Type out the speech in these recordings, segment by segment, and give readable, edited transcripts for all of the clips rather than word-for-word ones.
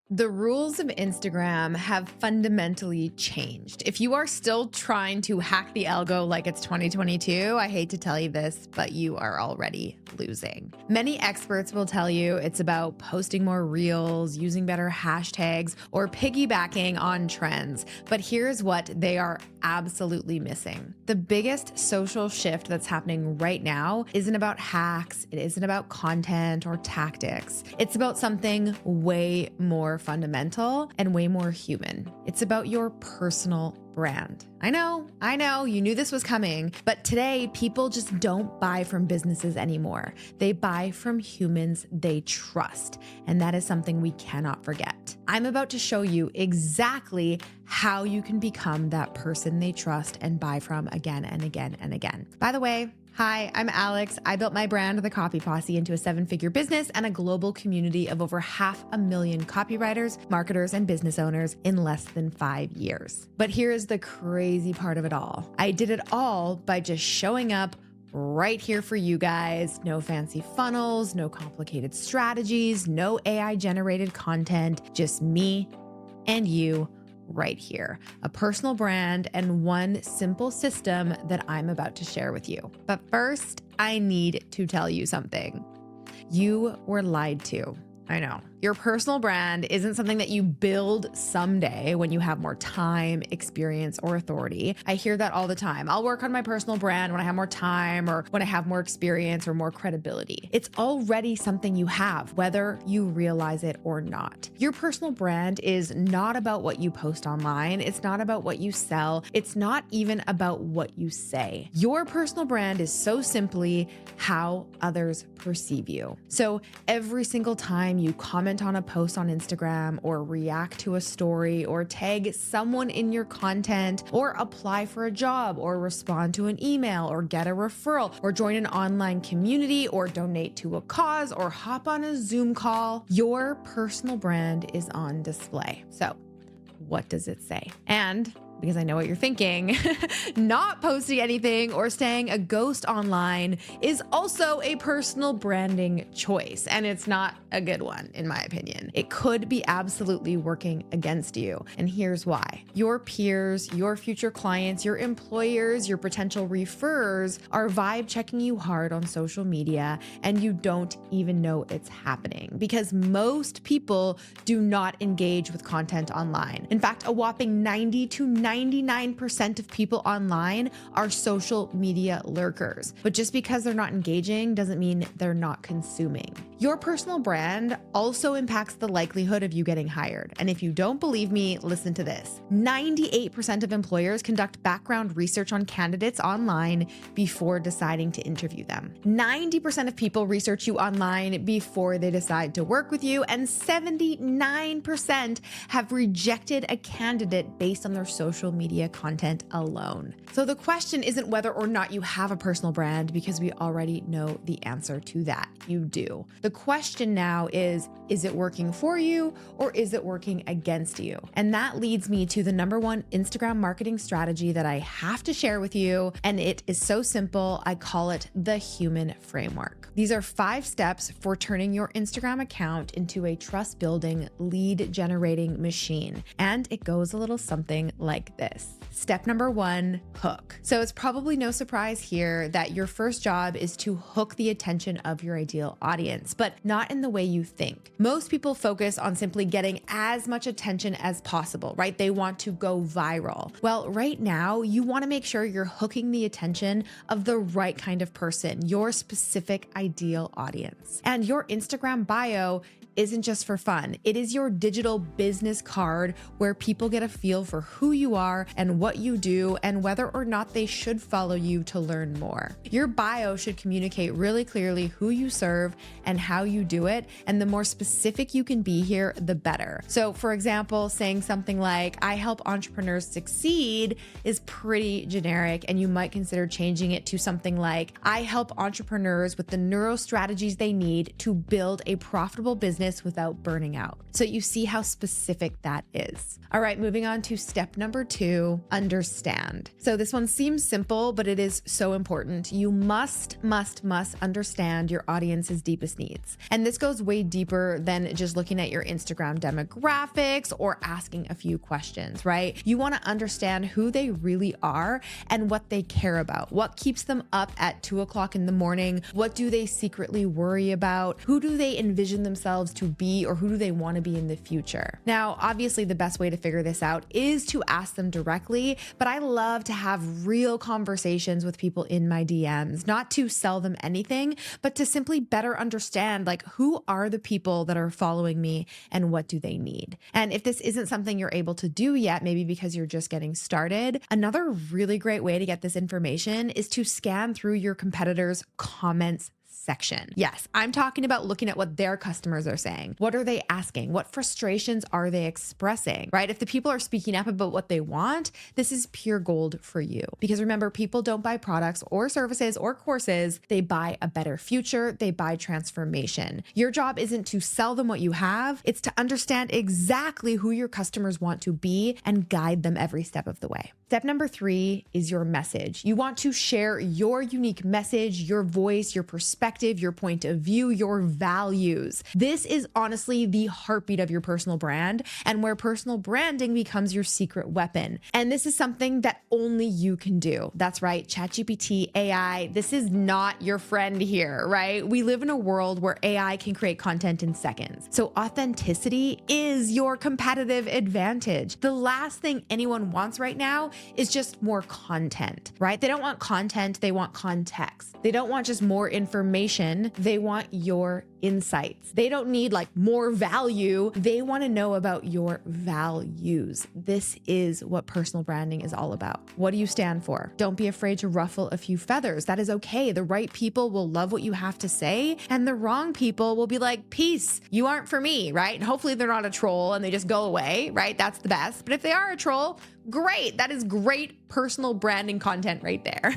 The rules of Instagram have fundamentally changed. If you are still trying to hack the algo like it's 2022, I hate to tell you this, but you are already losing. Many experts will tell you it's about posting more reels, using better hashtags, or piggybacking on trends. But here's what they are absolutely missing. The biggest social shift that's happening right now isn't about hacks, it isn't about content or tactics. It's about something way more fundamental and way more human. It's about your personal brand. I know, you knew this was coming, but today people just don't buy from businesses anymore. They buy from humans they trust, and that is something we cannot forget. I'm about to show you exactly how you can become that person they trust and buy from again and again and again. By the way, hi, I'm Alex. I built my brand, The Copy Posse, into a 7-figure business and a global community of over 500,000 copywriters, marketers, and business owners in less than 5 years. But here's the crazy part of it all. I did it all by just showing up right here for you guys. No fancy funnels, no complicated strategies, no AI-generated content, just me and you right here, a personal brand and one simple system that I'm about to share with you. But first, I need to tell you something. You were lied to. I know. Your personal brand isn't something that you build someday when you have more time, experience, or authority. I hear that all the time. I'll work on my personal brand when I have more time or when I have more experience or more credibility. It's already something you have, whether you realize it or not. Your personal brand is not about what you post online. It's not about what you sell. It's not even about what you say. Your personal brand is so simply how others perceive you. So every single time you comment on a post on Instagram or react to a story or tag someone in your content or apply for a job or respond to an email or get a referral or join an online community or donate to a cause or hop on a Zoom call, your personal brand is on display. So what does it say? And because I know what you're thinking, not posting anything or staying a ghost online is also a personal branding choice. And it's not a good one, in my opinion. It could be absolutely working against you. And here's why. Your peers, your future clients, your employers, your potential referrers are vibe checking you hard on social media, and you don't even know it's happening because most people do not engage with content online. In fact, a whopping 90 to 99% of people online are social media lurkers. But just because they're not engaging doesn't mean they're not consuming. Your personal brand also impacts the likelihood of you getting hired. And if you don't believe me, listen to this. 98% of employers conduct background research on candidates online before deciding to interview them. 90% of people research you online before they decide to work with you, and 79% have rejected a candidate based on their social media content alone. So the question isn't whether or not you have a personal brand, because we already know the answer to that. You do. The question now is it working for you or is it working against you? And that leads me to the #1 Instagram marketing strategy that I have to share with you. And it is so simple. I call it the H.U.M.A.N framework. These are 5 steps for turning your Instagram account into a trust building, lead generating machine. And it goes a little something like this. Step number 1, hook. So it's probably no surprise here that your first job is to hook the attention of your ideal audience, but not in the way you think. Most people focus on simply getting as much attention as possible, right? They want to go viral. Well, right now, you want to make sure you're hooking the attention of the right kind of person, your specific ideal audience. And your Instagram bio isn't just for fun. It is your digital business card where people get a feel for who you are and what you do and whether or not they should follow you to learn more. Your bio should communicate really clearly who you serve and how you do it. And the more specific you can be here, the better. So for example, saying something like, I help entrepreneurs succeed is pretty generic, and you might consider changing it to something like, I help entrepreneurs with the neuro strategies they need to build a profitable business this without burning out. So you see how specific that is. All right, moving on to step number 2, understand. So this one seems simple, but it is so important. You must understand your audience's deepest needs. And this goes way deeper than just looking at your Instagram demographics or asking a few questions, right? You want to understand who they really are and what they care about. What keeps them up at 2 o'clock in the morning? What do they secretly worry about? Who do they envision themselves to be, or who do they want to be in the future? Now, obviously the best way to figure this out is to ask them directly, but I love to have real conversations with people in my DMs, not to sell them anything, but to simply better understand, like, who are the people that are following me and what do they need? And if this isn't something you're able to do yet, maybe because you're just getting started, another really great way to get this information is to scan through your competitors' comments section. Yes, I'm talking about looking at what their customers are saying. What are they asking? What frustrations are they expressing, right? If the people are speaking up about what they want, this is pure gold for you. Because remember, people don't buy products or services or courses. They buy a better future. They buy transformation. Your job isn't to sell them what you have. It's to understand exactly who your customers want to be and guide them every step of the way. Step number 3 is your message. You want to share your unique message, your voice, your perspective, your point of view, your values. This is honestly the heartbeat of your personal brand, and where personal branding becomes your secret weapon. And this is something that only you can do. That's right, ChatGPT, AI, this is not your friend here, right? We live in a world where AI can create content in seconds. So authenticity is your competitive advantage. The last thing anyone wants right now is just more content, right? They don't want content, they want context. They don't want just more information, they want your insights. They don't need like more value, they want to know about your values. This is what personal branding is all about. What do you stand for? Don't be afraid to ruffle a few feathers. That is okay. The right people will love what you have to say, and the wrong people will be like, peace, you aren't for me, right? And hopefully they're not a troll and they just go away, right? That's the best. But if they are a troll, great. That is great personal branding content right there.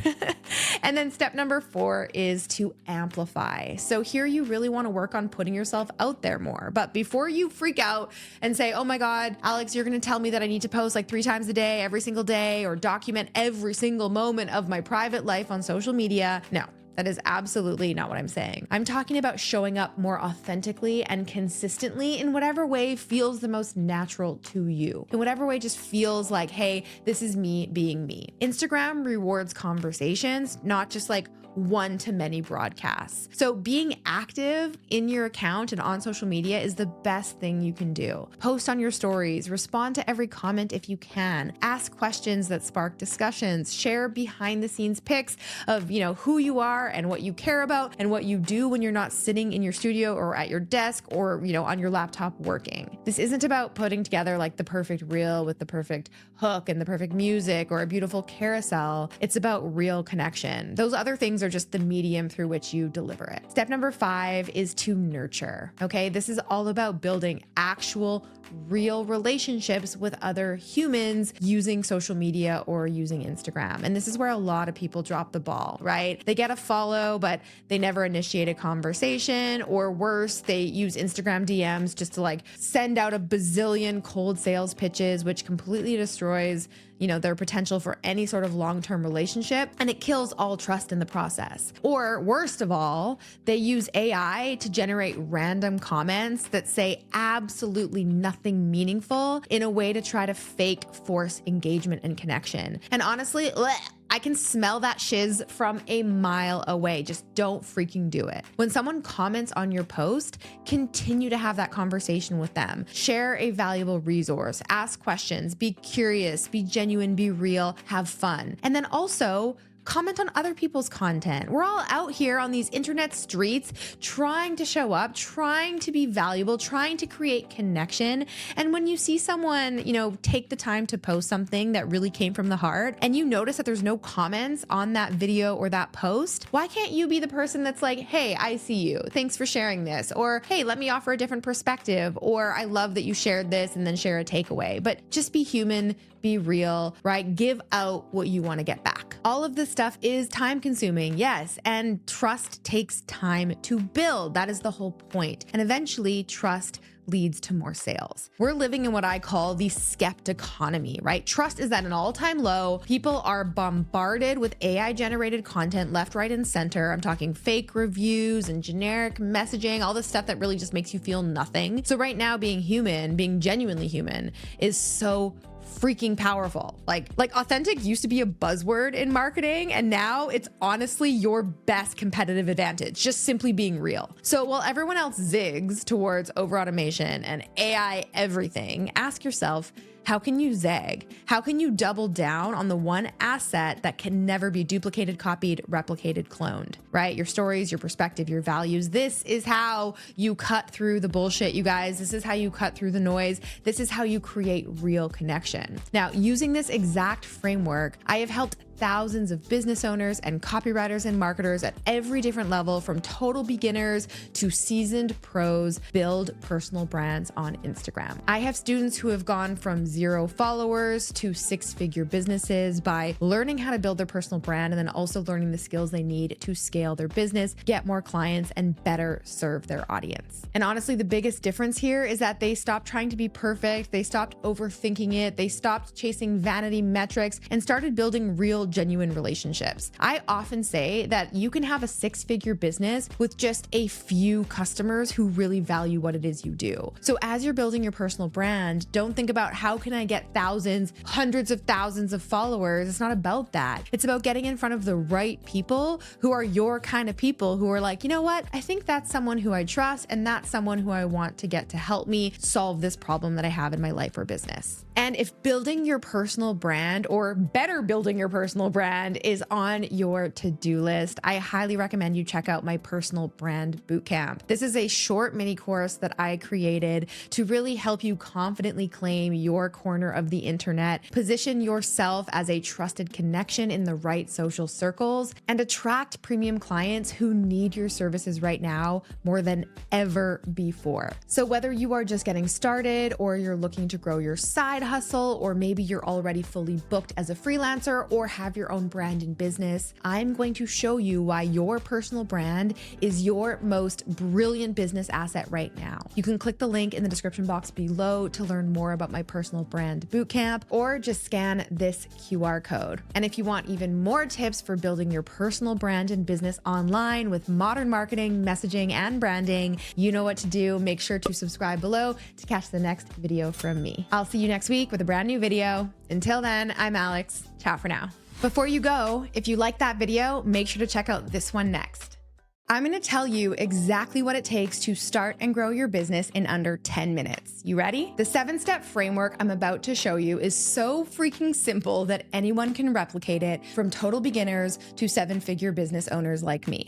And then step number 4 is to amplify. So here you really want to work on putting yourself out there more. But before you freak out and say, oh my God, Alex, you're going to tell me that I need to post like 3 times a day, every single day, or document every single moment of my private life on social media. No. That is absolutely not what I'm saying. I'm talking about showing up more authentically and consistently in whatever way feels the most natural to you. In whatever way just feels like, hey, this is me being me. Instagram rewards conversations, not just like one-to-many broadcasts. So being active in your account and on social media is the best thing you can do. Post on your stories, respond to every comment if you can, ask questions that spark discussions, share behind the scenes pics of, who you are and what you care about and what you do when you're not sitting in your studio or at your desk or, on your laptop working. This isn't about putting together like the perfect reel with the perfect hook and the perfect music or a beautiful carousel. It's about real connection. Those other things are just the medium through which you deliver it. Step number 5 is to nurture. Okay, this is all about building actual real relationships with other humans using social media or using Instagram. And this is where a lot of people drop the ball, right? They get a follow, but they never initiate a conversation, or worse, they use Instagram DMs just to like send out a bazillion cold sales pitches, which completely destroys their potential for any sort of long-term relationship, and it kills all trust in the process. Or worst of all, they use AI to generate random comments that say absolutely nothing meaningful in a way to try to fake force engagement and connection. And honestly, I can smell that shiz from a mile away. Just don't freaking do it. When someone comments on your post, continue to have that conversation with them. Share a valuable resource, ask questions, be curious, be genuine, be real, have fun. And then also, comment on other people's content. We're all out here on these internet streets trying to show up, trying to be valuable, trying to create connection. And when you see someone, take the time to post something that really came from the heart, and you notice that there's no comments on that video or that post, why can't you be the person that's like, hey, I see you. Thanks for sharing this. Or, hey, let me offer a different perspective. Or, I love that you shared this, and then share a takeaway. But just be human, be real, right? Give out what you want to get back. All of this stuff is time consuming, yes, and trust takes time to build. That is the whole point. And eventually, trust leads to more sales. We're living in what I call the skeptic economy, right? Trust is at an all-time low. People are bombarded with AI generated content left, right, and center. I'm talking fake reviews and generic messaging, all this stuff that really just makes you feel nothing. So right now, being human, being genuinely human, is so freaking powerful. Like authentic used to be a buzzword in marketing, and now it's honestly your best competitive advantage, just simply being real. So while everyone else zigs towards over automation and AI everything, ask yourself, how can you zag? How can you double down on the one asset that can never be duplicated, copied, replicated, cloned, right? Your stories, your perspective, your values. This is how you cut through the bullshit, you guys. This is how you cut through the noise. This is how you create real connection. Now, using this exact framework, I have helped thousands of business owners and copywriters and marketers at every different level, from total beginners to seasoned pros, build personal brands on Instagram. I have students who have gone from 0 followers to 6-figure businesses by learning how to build their personal brand and then also learning the skills they need to scale their business, get more clients, and better serve their audience. And honestly, the biggest difference here is that they stopped trying to be perfect. They stopped overthinking it. They stopped chasing vanity metrics and started building real, genuine relationships. I often say that you can have a 6-figure business with just a few customers who really value what it is you do. So as you're building your personal brand, don't think about how can I get thousands, hundreds of thousands of followers. It's not about that. It's about getting in front of the right people who are your kind of people, who are like, you know what? I think that's someone who I trust, and that's someone who I want to get to help me solve this problem that I have in my life or business. And if building your personal brand, or better building your personal brand, is on your to-do list, I highly recommend you check out my personal brand bootcamp. This is a short mini course that I created to really help you confidently claim your corner of the internet, position yourself as a trusted connection in the right social circles, and attract premium clients who need your services right now more than ever before. So whether you are just getting started, or you're looking to grow your side hustle, or maybe you're already fully booked as a freelancer or have your own brand and business, I'm going to show you why your personal brand is your most brilliant business asset right now. You can click the link in the description box below to learn more about my personal brand bootcamp, or just scan this QR code. And if you want even more tips for building your personal brand and business online with modern marketing, messaging, and branding, you know what to do. Make sure to subscribe below to catch the next video from me. I'll see you next week with a brand new video. Until then, I'm Alex. Ciao for now. Before you go, if you like that video, make sure to check out this one next. I'm going to tell you exactly what it takes to start and grow your business in under 10 minutes. You ready? The 7-step framework I'm about to show you is so freaking simple that anyone can replicate it, from total beginners to 7-figure business owners like me.